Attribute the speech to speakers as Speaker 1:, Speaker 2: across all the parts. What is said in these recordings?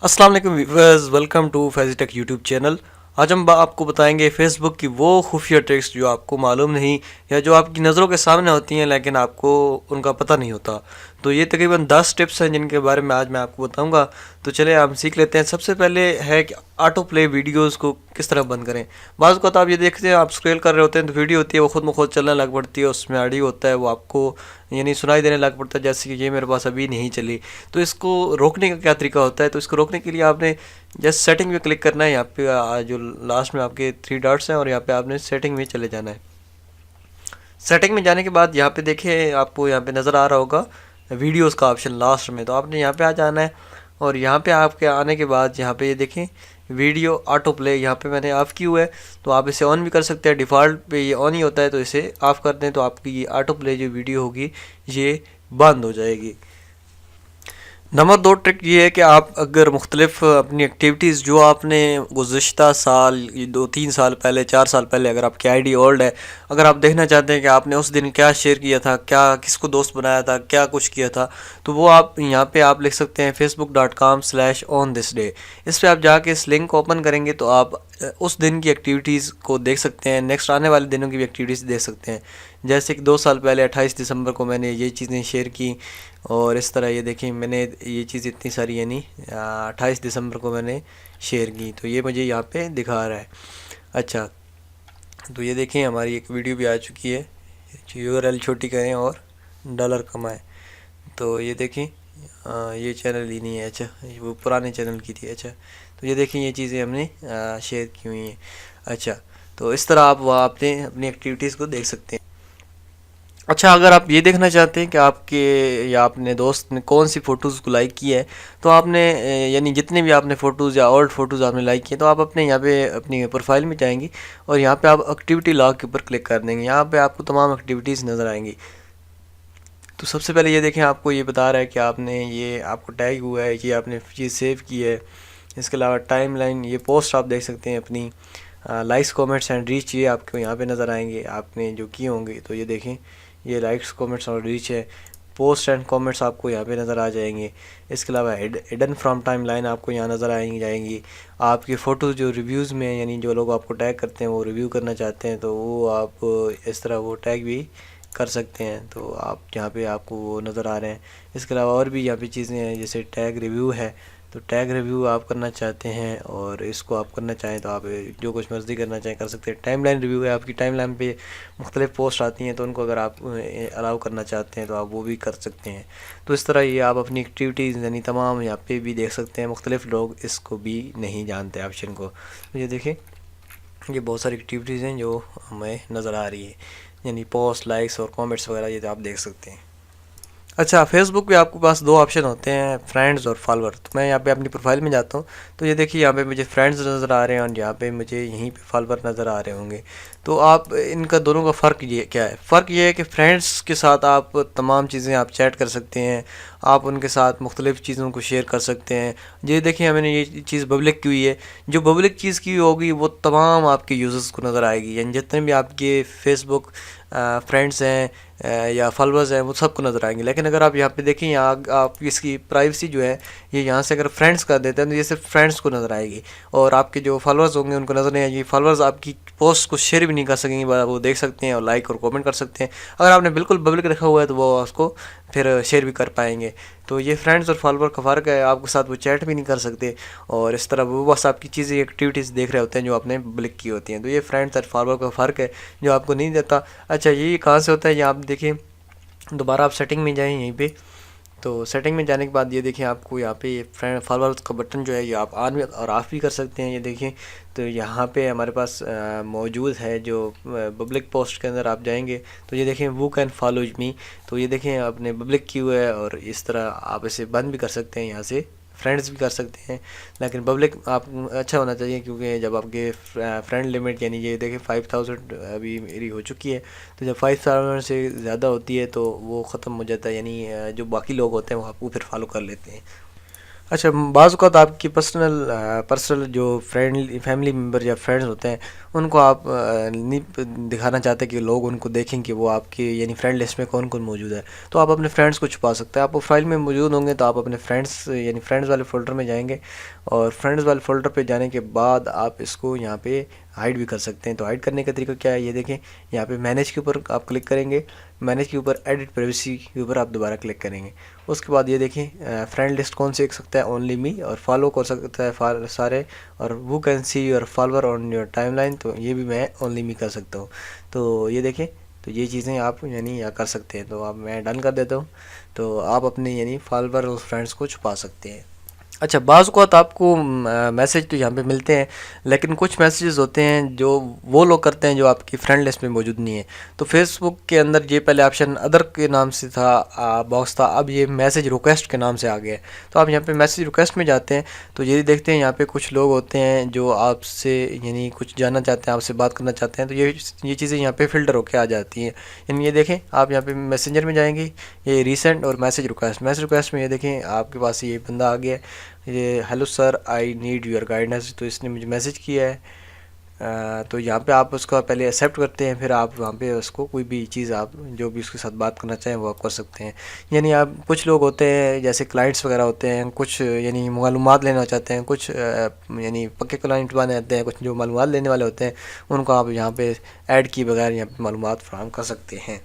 Speaker 1: अस्सलाम वालेकुम viewers, welcome to Faizi YouTube channel. आज हम आपको बताएंगे फेसबुक की वो खुफिया ट्रिक्स जो आपको मालूम नहीं या जो आपकी नज़रों के सामने होती हैं लेकिन आपको उनका पता नहीं होता। तो ये तकरीबन 10 टिप्स हैं जिनके बारे में आज मैं आपको बताऊंगा। तो चलिए हम सीख लेते हैं। सबसे पहले है कि ऑटो प्ले वीडियोज़ को किस तरह बंद करें। बाज़ को तो आप ये देखते हैं, आप स्क्रॉल कर रहे होते हैं तो वीडियो होती है वो खुद ब खुद चलने लग पड़ती है, उसमें ऑडियो होता है वो आपको यानी सुनाई देने लग पड़ता है, जैसे कि ये मेरे पास अभी नहीं चली। तो इसको रोकने का क्या तरीका होता है? तो इसको रोकने के लिए आपने जस्ट सेटिंग पे क्लिक करना है। यहाँ पे जो लास्ट में आपके 3 डॉट्स हैं और यहाँ पे आपने सेटिंग में चले जाना है। सेटिंग में जाने के बाद यहाँ पे देखिए आपको यहाँ पे नज़र आ रहा होगा वीडियोस का ऑप्शन लास्ट में, तो आपने यहाँ पे आ जाना है। और यहाँ पे आपके आने के बाद यहाँ पे ये देखें वीडियो ऑटो प्ले, यहाँ पे मैंने ऑफ़ की हुआ है। तो आप इसे ऑन भी कर सकते हैं, डिफ़ॉल्ट पे ये ऑन ही होता है। तो इसे ऑफ़ कर दें तो आपकी ये ऑटो प्ले जो वीडियो होगी ये बंद हो जाएगी। नंबर 2 ट्रिक ये है कि आप अगर मुख्तलिफ अपनी एक्टिविटीज़ जो आपने गुज़िश्ता साल 2-3 साल पहले 4 साल पहले, अगर आपकी आईडी ओल्ड है, अगर आप देखना चाहते हैं कि आपने उस दिन क्या शेयर किया था, क्या किसको दोस्त बनाया था, क्या कुछ किया था, तो वो आप यहाँ पे आप लिख सकते हैं facebook.com/on-this-day। इस पर आप जाके इस लिंक को ओपन करेंगे तो आप उस दिन की एक्टिविटीज़ को देख सकते हैं, नेक्स्ट आने वाले दिनों की भी एक्टिविटीज़ देख सकते हैं। जैसे कि 2 साल पहले 28 दिसंबर को मैंने ये चीज़ें शेयर की, और इस तरह ये देखिए मैंने ये चीज़ इतनी सारी यानी 28 दिसंबर को मैंने शेयर की, तो ये मुझे यहाँ पे दिखा रहा है। अच्छा, तो ये देखें हमारी एक वीडियो भी आ चुकी है, यूआरएल छोटी करें और डॉलर कमाएं। तो ये देखें ये चैनल ही नहीं है, अच्छा वो पुराने चैनल की थी। अच्छा, तो ये देखें ये चीज़ें हमने शेयर की हुई हैं। अच्छा, तो इस तरह आप वहाँ अपने अपनी एक्टिविटीज़ को देख सकते हैं। अच्छा, अगर आप ये देखना चाहते हैं कि आपके या अपने दोस्त ने कौन सी फ़ोटोज़ को लाइक की है, तो आपने यानी जितने भी आपने फ़ोटोज़ या ओल्ड फ़ोटोज़ आपने लाइक किए, तो आप अपने यहाँ पे अपनी प्रोफाइल में जाएंगी और यहाँ पे आप एक्टिविटी लॉग के ऊपर क्लिक कर देंगे। यहाँ पे आपको तमाम एक्टिविटीज़ नज़र आएंगी। तो सबसे पहले ये देखें, आपको ये बता रहा है कि आपने ये आपको टैग हुआ है, ये आपने चीज़ सेव की है। इसके अलावा टाइम लाइन, ये पोस्ट आप देख सकते हैं अपनी, लाइक्स कमेंट्स एंड रीच ये आपको यहाँ पे नज़र आएंगे आपने जो किए होंगे। तो ये देखें ये लाइक्स कमेंट्स और रीच है। पोस्ट एंड कमेंट्स आपको यहाँ पे नज़र आ जाएंगे। इसके अलावा हिडन फ्रॉम टाइम लाइन आपको यहाँ नज़र आएंगी जाएंगी। आपकी फ़ोटोज़ जो रिव्यूज़ में यानी जो लोग आपको टैग करते हैं वो रिव्यू करना चाहते हैं तो वो आप इस तरह वो टैग भी कर सकते हैं, तो आप यहाँ पे आपको वो नज़र आ रहे हैं। इसके अलावा और भी यहाँ पे चीज़ें हैं, जैसे टैग रिव्यू है, तो टैग रिव्यू आप करना चाहते हैं और इसको आप करना चाहें तो आप जो कुछ मर्ज़ी करना चाहें कर सकते हैं। टाइम लाइन रिव्यू है, आपकी टाइम लाइन पे मुख्तलिफ पोस्ट आती हैं तो उनको अगर आप अलाउ करना चाहते हैं तो आप वो भी कर सकते हैं। तो इस तरह ये आप अपनी एक्टिविटीज़ यानी तमाम यहाँ पे भी देख सकते हैं। मुख्तलिफ लोग इसको भी नहीं जानते ऑप्शन को। तो ये देखें ये बहुत सारी एक्टिविटीज़ हैं जो हमें नज़र आ रही है, यानी पोस्ट, लाइक्स और कमेंट्स वगैरह ये तो आप देख सकते हैं। अच्छा, फेसबुक पे आपके पास 2 ऑप्शन होते हैं, फ्रेंड्स और फॉलोअर। तो मैं यहाँ पे अपनी प्रोफाइल में जाता हूँ तो ये देखिए यहाँ पे मुझे फ्रेंड्स नज़र आ रहे हैं और यहाँ पे मुझे यहीं पे फॉलोअर नज़र आ रहे होंगे। तो आप इनका दोनों का फ़र्क ये क्या है? फ़र्क ये है कि फ्रेंड्स के साथ आप तमाम चीज़ें आप चैट कर सकते हैं, आप उनके साथ मुख्तलिफ़ चीज़ों को शेयर कर सकते हैं। ये देखिए मैंने ये चीज़ पब्लिक की हुई है, जो पब्लिक चीज़ की होगी वो तमाम आपके यूज़र्स को नज़र आएगी, यानी जितने भी आपके फेसबुक फ्रेंड्स हैं या फॉलोअर्स हैं वो सबको नज़र आएंगे। लेकिन अगर आप यहाँ पे देखें, यहाँ आप इसकी प्राइवेसी जो है ये यहाँ से अगर फ्रेंड्स कर देते हैं तो ये सिर्फ फ्रेंड्स को नज़र आएगी और आपके जो फॉलोअर्स होंगे उनको नज़र नहीं आएगी। फॉलोअर्स आपकी पोस्ट को शेयर भी नहीं कर सकेंगे, वो देख सकते हैं और लाइक और कमेंट कर सकते हैं। अगर आपने बिल्कुल पब्लिक रखा हुआ है तो वो उसको फिर शेयर भी कर पाएंगे। तो ये फ्रेंड्स और फॉलोअर का फ़र्क है, आपके साथ वो चैट भी नहीं कर सकते और इस तरह वो बस आपकी चीज़ें एक्टिविटीज़ देख रहे होते हैं जो आपने पब्लिक की होती हैं। तो ये फ्रेंड्स और फॉलोअर का फ़र्क है जो आपको नहीं देता। अच्छा, ये कहाँ से होता है? ये आप देखिए दोबारा आप सेटिंग में जाएं यहीं पे, तो सेटिंग में जाने के बाद ये देखें आपको यहाँ पे ये फ्रेंड फॉलोअर्स का बटन जो है ये आप ऑन और ऑफ़ भी कर सकते हैं। ये देखें तो यहाँ पे हमारे पास मौजूद है जो पब्लिक पोस्ट के अंदर आप जाएंगे तो ये देखें वो कैन फॉलो मी, तो ये देखें आपने पब्लिक की हुआ है और इस तरह आप इसे बंद भी कर सकते हैं, यहाँ से फ्रेंड्स भी कर सकते हैं। लेकिन पब्लिक आप अच्छा होना चाहिए क्योंकि जब आपके फ्रेंड लिमिट यानी ये देखें 5000 अभी मेरी हो चुकी है, तो जब 5000 से ज़्यादा होती है तो वो ख़त्म हो जाता है, यानी जो बाकी लोग होते हैं वो आपको फिर फॉलो कर लेते हैं। अच्छा, बाज़ औक़ात आपकी पर्सनल जो फ्रेंड फैमिली मेम्बर या फ्रेंड्स होते हैं, उनको आप नहीं दिखाना चाहते कि लोग उनको देखें कि वो आपकी यानी फ्रेंड लिस्ट में कौन-कौन मौजूद है, तो आप अपने फ्रेंड्स को छुपा सकते हैं। आप प्रोफाइल में मौजूद होंगे तो आप अपने फ्रेंड्स यानी फ्रेंड्स वाले फ़ोल्डर में जाएँगे और फ्रेंड्स वाले फ़ोल्डर पे जाने के बाद आप इसको यहाँ पे हाइड भी कर सकते हैं। तो हाइड करने का तरीका क्या है, ये देखें, यहाँ पे मैनेज के ऊपर आप क्लिक करेंगे, मैनेज के ऊपर एडिट प्राइवेसी के ऊपर आप दोबारा क्लिक करेंगे। उसके बाद ये देखें फ्रेंड लिस्ट कौन से देख सकता है, ओनली मी, और फॉलो कर सकता है सारे, और वो can see your follower on your timeline, तो ये भी मैं ओनली मी कर सकता हूँ। तो ये देखें, तो ये चीज़ें आप यानी यहाँ कर सकते हैं। तो अब मैं डन कर देता हूँ, तो आप अपने यानी फॉलोअर और फ्रेंड्स को छुपा सकते हैं। अच्छा, बाज़ औक़ात आपको मैसेज तो यहाँ पे मिलते हैं, लेकिन कुछ मैसेजेस होते हैं जो वो लोग करते हैं जो आपकी फ्रेंड लिस्ट में मौजूद नहीं है। तो फेसबुक के अंदर ये पहले ऑप्शन अदर के नाम से था, बॉक्स था, अब ये मैसेज रिक्वेस्ट के नाम से आ गया है। तो आप यहाँ पे मैसेज रिक्वेस्ट में जाते हैं, तो ये देखते हैं यहाँ पे कुछ लोग होते हैं जो आपसे यानी कुछ जानना चाहते हैं, आपसे बात करना चाहते हैं, तो ये चीज़ें यहाँ पे फ़िल्टर होके आ जाती हैं। यानी ये देखें, आप यहाँ पे मैसेंजर में जाएंगे, ये रीसेंट और मैसेज रिक्वेस्ट में ये देखें आपके पास ये बंदा आ गया है, ये hello sir I need your guidance, तो इसने मुझे मैसेज किया है। तो यहाँ पे आप उसका पहले एक्सेप्ट करते हैं, फिर आप वहाँ पे उसको कोई भी चीज़ आप जो भी उसके साथ बात करना चाहें वो आप कर सकते हैं। यानी आप कुछ लोग होते हैं जैसे क्लाइंट्स वगैरह होते हैं, कुछ यानी मालूमात लेना चाहते हैं, कुछ यानी पक्के क्लाइंट बने रहते हैं, कुछ जो मालूमात लेने वाले होते हैं, उनको आप यहाँ पे ऐड किए बगैर यहाँ पे मालूमात फराहम कर सकते हैं।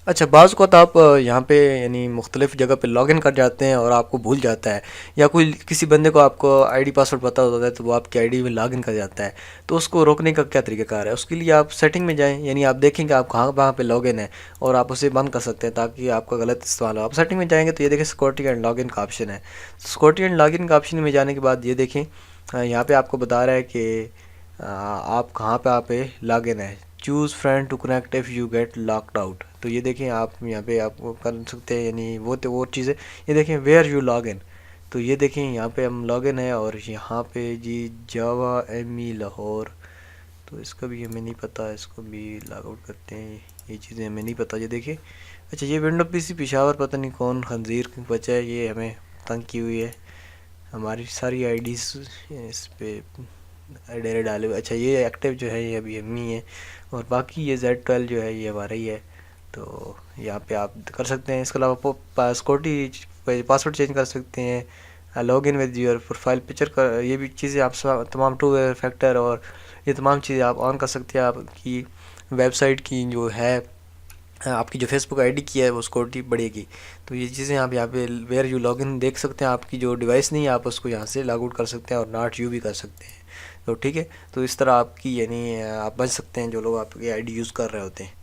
Speaker 1: अच्छा, बाज़ को तो आप यहाँ पे यानी मुख्तलिफ़ जगह पे लॉगिन कर जाते हैं और आपको भूल जाता है, या कोई किसी बंदे को आपको आईडी पासवर्ड पता होता है तो वो आपकी आईडी में लॉगिन कर जाता है। तो उसको रोकने का क्या तरीक़ाकार है, उसके लिए आप सेटिंग में जाएँ, यानी आप देखेंगे आप कहाँ पे लॉगिन है और आप उसे बंद कर सकते हैं ताकि आपका गलत इस्तेमाल हो। आप सेटिंग में जाएँगे तो ये देखें सिक्योरिटी एंड लॉगिन का ऑप्शन है। सिक्योरिटी एंड लॉगिन का ऑप्शन में जाने के बाद ये देखें यहाँ पे आपको बता रहा है कि आप कहाँ पे आप लॉगिन है, choose friend to connect if you get locked out. तो ये देखें आप यहाँ पे आप वो कर सकते हैं, यानी वो चीज़ें, ये देखें वेयर यू लॉगिन, तो ये देखें यहाँ पे हम लॉगिन है और यहाँ पे जी जावा एमी लाहौर, तो इसका भी हमें नहीं पता, इसको भी लॉग आउट करते हैं, ये चीज़ें हमें नहीं पता। ये देखिए, अच्छा ये विंडो पीसी पेशावर, पता नहीं कौन खंजीर बचा है, ये हमें तंग की हुई है, हमारी सारी आईडीज़ इस पे डेरे डाले हुए। अच्छा, ये एक्टिव जो है ये अभी एमी है, और बाकी ये Z12 जो है ये हमारा ही है। तो यहाँ पे आप कर सकते हैं। इसके अलावा सिक्योरिटी पासवर्ड चेंज कर सकते हैं, log in with your profile picture का, ये भी चीज़ें आप तमाम टू फैक्टर और ये तमाम चीज़ें आप ऑन कर सकते हैं। आपकी वेबसाइट की जो है, आपकी जो फेसबुक आईडी की है वो सिक्योरिटी बढ़ेगी। तो ये चीज़ें आप यहाँ पे वेयर यू लॉगिन देख सकते हैं, आपकी जो डिवाइस नहीं है आप उसको यहाँ से लॉग आउट कर सकते हैं और नॉट यू भी कर सकते हैं। तो ठीक है, तो इस तरह आपकी यानी आप बच सकते हैं जो लोग आपकी आईडी यूज़ कर रहे होते हैं।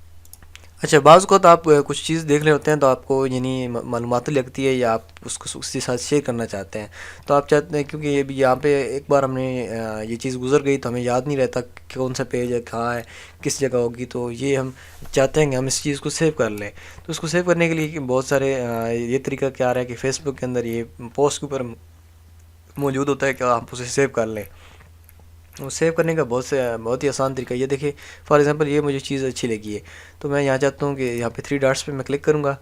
Speaker 1: अच्छा, बाज़ को तो आप कुछ चीज़ देख रहे होते हैं तो आपको यानी मालूमात लगती है या आप उसको उसके साथ शेयर करना चाहते हैं, तो आप चाहते हैं, क्योंकि ये भी यहाँ पे एक बार हमने ये चीज़ गुजर गई तो हमें याद नहीं रहता कि कौन सा पेज है, कहाँ है, किस जगह होगी, तो ये हम चाहते हैं कि हम इस चीज़ को सेव कर लें। तो इसको सेव करने के लिए बहुत सारे ये तरीका क्या आ रहा है कि फ़ेसबुक के अंदर ये पोस्ट के ऊपर मौजूद होता है कि आप उसे सेव कर लें। वो सेव करने का बहुत ही आसान तरीका, ये देखिए फॉर एग्जांपल ये मुझे चीज़ अच्छी लगी है, तो मैं यहाँ चाहता हूँ कि यहाँ पे 3 डॉट्स पे मैं क्लिक करूँगा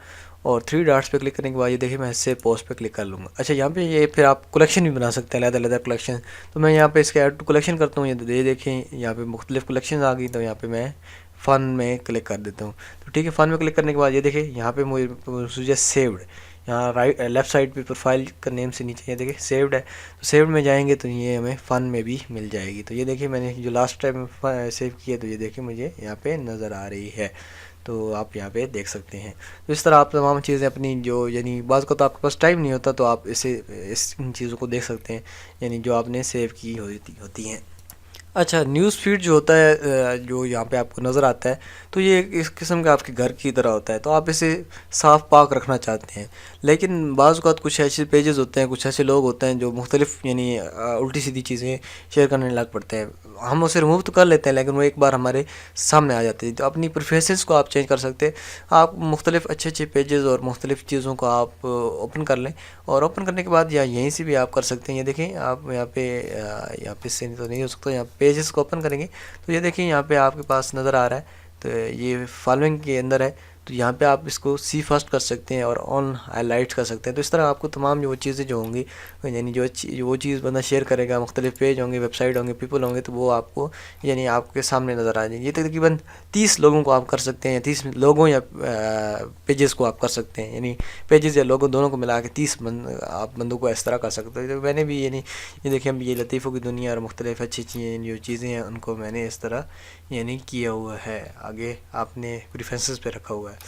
Speaker 1: और 3 डॉट्स पे क्लिक करने के बाद ये देखिए मैं सेव पोस्ट पे क्लिक कर लूँगा। अच्छा, यहाँ पे ये फिर आप कलेक्शन भी बना सकते हैं, अलग-अलग कलेक्शन, तो मैं यहाँ पे इसके ऐड टू कलेक्शन करता हूँ। ये देखें यहाँ पे मुख्तलिफ कलेक्शन आ गई, तो यहाँ पे मैं फ़न में क्लिक कर देता हूँ। तो ठीक है, फ़न में क्लिक करने के बाद ये देखिए यहाँ पे मुझे सेव्ड, यहाँ लेफ़्ट साइड पे प्रोफाइल का नेम से नीचे ये देखिए सेव्ड है, तो सेव्ड में जाएंगे तो ये हमें फ़न में भी मिल जाएगी। तो ये देखिए मैंने जो लास्ट टाइम सेव किया, तो ये देखिए मुझे यहाँ पे नज़र आ रही है, तो आप यहाँ पे देख सकते हैं। तो इस तरह आप तमाम चीज़ें अपनी जो यानी बाज़ को तो आपके पास टाइम नहीं होता तो आप इन चीज़ों को देख सकते हैं, यानी जो आपने सेव की होती हैं। अच्छा, न्यूज़ फीड जो होता है जो यहाँ पे आपको नज़र आता है, तो ये इस किस्म का आपके घर की तरह होता है, तो आप इसे साफ़ पाक रखना चाहते हैं, लेकिन बाज़ औक़ात कुछ ऐसे पेजेस होते हैं, कुछ ऐसे लोग होते हैं जो मुख्तलिफ़ यानी उल्टी सीधी चीज़ें शेयर करने लग पड़ते हैं। हम उसे रिमूव तो कर लेते हैं लेकिन वो एक बार हमारे सामने आ जाती है। तो अपनी प्रेफरेंसेस को आप चेंज कर सकते हैं, आप मुख्तलिफ़ अच्छे पेजेस और मुख्तलिफ़ चीज़ों को आप ओपन कर लें, और ओपन करने के बाद या यहीं से भी आप कर सकते हैं। ये देखें आप यहाँ पे से तो नहीं हो सकता, यहाँ पेजेस को ओपन करेंगे तो ये देखिए यहाँ पे आपके पास नज़र आ रहा है, तो ये फॉलोइंग के अंदर है, तो यहाँ पे आप इसको सी फर्स्ट कर सकते हैं और ऑन हाईलाइट्स कर सकते हैं। तो इस तरह आपको तमाम जो चीज़ें जो होंगी, यानी जो वो चीज़ बंदा शेयर करेगा, मुख्तलिफ पेज होंगे, वेबसाइट होंगे, पीपल होंगे, तो वो आपको यानी आपके सामने नज़र आ जाएंगे। ये तकरीबन 30 लोगों को आप कर सकते हैं, 30 लोगों या पेजेस को आप कर सकते हैं, यानी पेजेस या लोगों दोनों को मिला के 30 आप बंदों को इस तरह कर सकते हैं। तो मैंने भी यानी ये देखिए, हम ये लतीफ़ों की दुनिया और मुख्तलिफ अच्छी अच्छी जो चीज़ें हैं उनको मैंने इस तरह यानी किया हुआ है, आगे आपने प्रेफरेंसेस पे रखा हुआ है,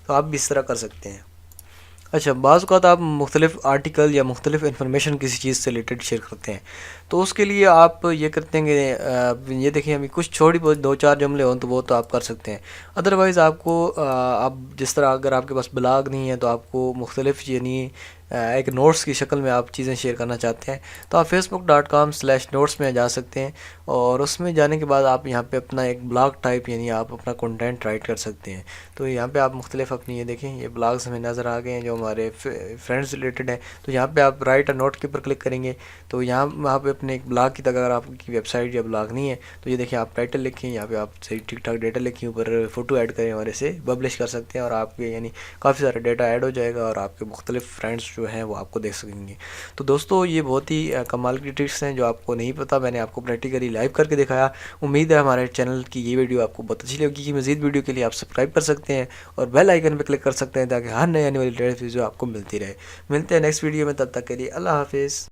Speaker 1: तो आप भी इस तरह कर सकते हैं। अच्छा, बाज़ औक़ात आप मुख्तलिफ़ आर्टिकल या मुख्तलिफ़ इन्फॉर्मेशन किसी चीज़ से रिलेटेड शेयर करते हैं, तो उसके लिए आप ये करते हैं कि ये देखिए, अभी कुछ छोटी बहुत 2-4 जुमले हों तो वो तो आप कर सकते हैं। अदरवाइज़ आपको आप जिस तरह, अगर आपके पास ब्लॉग नहीं है तो आपको मुख्तलिफ़ यानी एक नोट्स की शक्ल में आप चीज़ें शेयर करना चाहते हैं, तो आप facebook.com/notes में जा सकते हैं और उसमें जाने के बाद आप यहाँ पे अपना एक ब्लॉग टाइप यानी आप अपना कंटेंट राइट कर सकते हैं। तो यहाँ पे आप मुख्तलिफ अपनी ये देखें, ये ब्लॉग्स हमें नज़र आ गए हैं जो हमारे फ्रेंड्स रिलेटेड हैं। तो यहाँ पे आप राइट अ नोट के ऊपर क्लिक करेंगे तो वहाँ पे अपने एक ब्लॉग की तरह, अगर आपकी वेबसाइट या ब्लॉग नहीं है तो ये देखें, आप टाइटल लिखें, यहाँ पे आप सही ठीक ठाक डेटा लिखें, ऊपर फ़ोटो ऐड करें और इसे पब्लिश कर सकते हैं और आपके यानी काफ़ी सारा डेटा ऐड हो जाएगा और आपके मुख्तलिफ फ्रेंड्स जो हैं वो आपको देख सकेंगे। तो दोस्तों, ये बहुत ही कमाल की ट्रिक्स हैं जो आपको नहीं पता, मैंने आपको प्रैक्टिकली लाइव करके दिखाया। उम्मीद है हमारे चैनल की ये वीडियो आपको बहुत अच्छी लगी। कि मज़ीद वीडियो के लिए आप सब्सक्राइब कर सकते हैं और बेल आइकन पर क्लिक कर सकते हैं ताकि हर नई आने वाली लेटेस्ट वीडियो आपको मिलती रहे। मिलते हैं नेक्स्ट वीडियो में, तब तक के लिए अल्लाह हाफिज़।